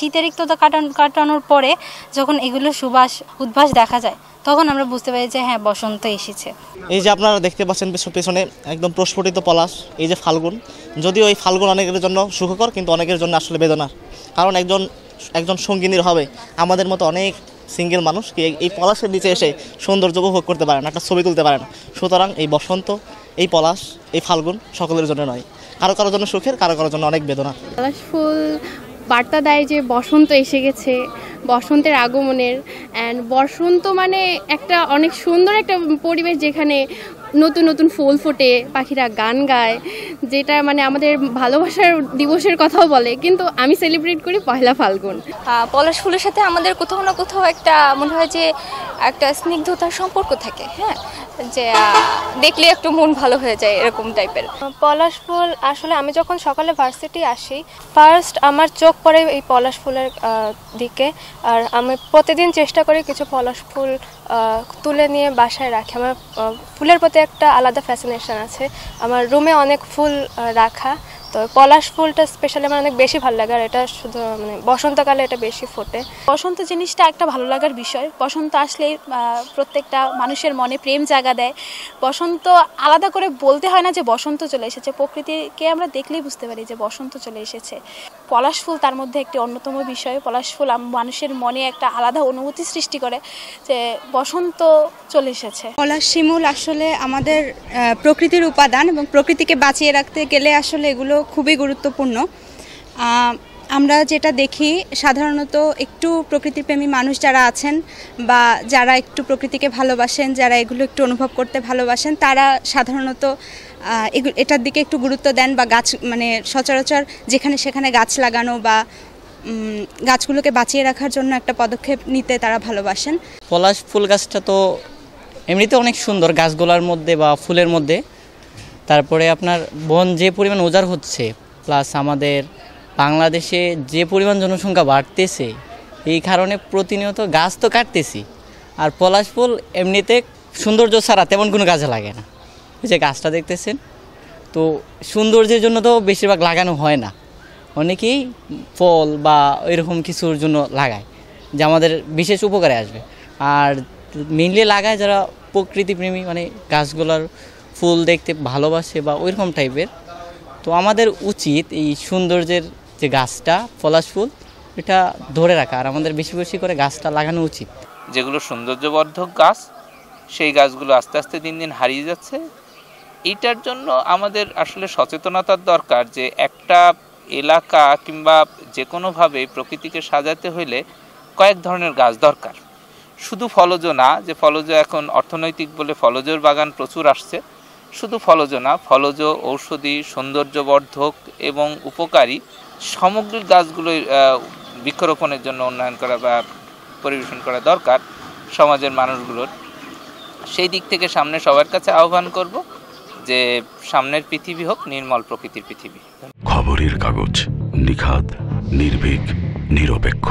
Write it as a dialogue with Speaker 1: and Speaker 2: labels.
Speaker 1: শীতের রিক্ততা কাটানোর পরে যখন এগুলো সুবাস উদ্ভাস দেখা যায় তখন আমরা বুঝতে পারি যে হ্যাঁ বসন্ত এসেছে।
Speaker 2: এই যে আপনারা দেখতে পাচ্ছেন পেছনে একদম প্রস্ফুটিত পলাশ, এই যে ফাল্গুন, যদিও এই ফাল্গুন অনেকের জন্য সুখকর কিন্তু অনেকের জন্য আসলে বেদনার, কারণ একজন সঙ্গিনীর হবে আমাদের মতো অনেক সিঙ্গেল মানুষ কি এই পলাশের নিচে এসে সৌন্দর্য উপভোগ করতে পারে না, একটা ছবি তুলতে পারে না। সুতরাং এই বসন্ত, এই পলাশ, এই ফাল্গুন সকলের জন্য নয়, কারো জন্য সুখের, কারো জন্য অনেক বেদনা।
Speaker 3: পলাশ ফুল বার্তা দেয় যে বসন্ত এসে গেছে, বসন্তের আগমনের। অ্যান্ড বসন্ত মানে একটা অনেক সুন্দর একটা পরিবেশ যেখানে নতুন নতুন ফুল ফোটে, পাখিরা গান গায়, যেটা মানে আমাদের ভালোবাসার দিবসের কথাও বলে, কিন্তু আমি সেলিব্রেট করি পহেলা ফাল্গুন।
Speaker 4: পলাশ ফুলের সাথে আমাদের কোথাও না কোথাও একটা মনে হয় যে একটা স্নিগ্ধতার সম্পর্ক থাকে, হ্যাঁ, যে দেখলে একটু মন ভালো হয়ে যায় এরকম টাইপের।
Speaker 5: পলাশ ফুল আসলে আমি যখন সকালে ভার্সিটি আসি ফার্স্ট আমার চোখ পড়ে এই পলাশ ফুলের দিকে, আর আমি প্রতিদিন চেষ্টা করি কিছু পলাশ ফুল তুলে নিয়ে বাসায় রাখি। আমার ফুলের প্রতি একটা আলাদা ফ্যাসিনেশন আছে, আমার রুমে অনেক ফুল রাখা, তো পলাশ ফুলটা স্পেশালি আমার অনেক বেশি ভালো লাগে, আর এটা শুধু মানে বসন্তকালে এটা বেশি ফোটে।
Speaker 6: বসন্ত জিনিসটা একটা ভালো লাগার বিষয়। বসন্ত আসলেই প্রত্যেকটা মানুষের মনে প্রেম জাগা দেয়। বসন্ত আলাদা করে বলতে হয় না যে বসন্ত চলে এসেছে, প্রকৃতিকে আমরা দেখলেই বুঝতে পারি যে বসন্ত চলে এসেছে। পলাশ ফুল তার মধ্যে একটি অন্যতম বিষয়। পলাশ ফুল মানুষের মনে একটা আলাদা অনুভূতি সৃষ্টি করে যে বসন্ত চলে এসেছে।
Speaker 7: পলাশ শিমুল আসলে আমাদের প্রকৃতির উপাদান এবং প্রকৃতিকে বাঁচিয়ে রাখতে গেলে আসলে এগুলো খুবই গুরুত্বপূর্ণ। আমরা যেটা দেখি সাধারণত একটু প্রকৃতিপ্রেমী মানুষ যারা আছেন বা যারা একটু প্রকৃতিকে ভালোবাসেন, যারা এগুলো একটু অনুভব করতে ভালোবাসেন, তারা সাধারণত এটার দিকে একটু গুরুত্ব দেন বা গাছ মানে সচরাচর যেখানে সেখানে গাছ লাগানো বা গাছগুলোকে বাঁচিয়ে রাখার জন্য একটা পদক্ষেপ নিতে তারা ভালোবাসেন।
Speaker 8: পলাশ ফুল গাছটা তো এমনিতে অনেক সুন্দর গাছগুলোর মধ্যে বা ফুলের মধ্যে, তারপরে আপনার বন যে পরিমাণ উজাড় হচ্ছে, প্লাস আমাদের বাংলাদেশে যে পরিমাণ জনসংখ্যা বাড়তেছে, এই কারণে প্রতিনিয়ত গাছ তো কাটতেছি, আর পলাশ ফুল এমনিতে সৌন্দর্য ছাড়া তেমন কোনো কাজে লাগে না। এই যে গাছটা দেখতেছেন, তো সৌন্দর্যের জন্য তো বেশিরভাগ লাগানো হয় না, অনেকেই ফল বা এরকম কিছুর জন্য লাগায় যে আমাদের বিশেষ উপকারে আসবে, আর মেইনলি লাগায় যারা প্রকৃতিপ্রেমী, মানে গাছগুলোর ফুল দেখতে ভালোবাসে বা ওইরকম টাইপের। তো আমাদের উচিত এই সৌন্দর্যের যে গাছটা পলাশ ফুল, এটা ধরে রাখা, আর আমাদের বেশি বেশি করে গাছটা লাগানো উচিত।
Speaker 9: যেগুলো সৌন্দর্যবর্ধক গাছ, সেই গাছগুলো আস্তে আস্তে দিন দিন হারিয়ে যাচ্ছে। এইটার জন্য আমাদের আসলে সচেতনতার দরকার, যে একটা এলাকা কিংবা যে কোনোভাবে প্রকৃতিকে সাজাতে হলে কয়েক ধরনের গাছ দরকার। শুধু ফলজ না, যে ফলজ এখন অর্থনৈতিক বলে ফলজর বাগান প্রচুর আসছে, শুধু ফলজ না, ফলজ, ঔষধি, সৌন্দর্যবর্ধক এবং উপকারী সামগ্রিক গাছগুলো বৃক্ষরোপণের জন্য উন্নয়ন করা বা পরিবেশন করা দরকার সমাজের মানুষগুলোর। সেই দিক থেকে সামনে সবার কাছে আহ্বান করব যে সামনের পৃথিবী হোক নির্মল প্রকৃতির পৃথিবী।
Speaker 10: খবরের কাগজ, নিখাদ, নির্ভীক, নিরপেক্ষ।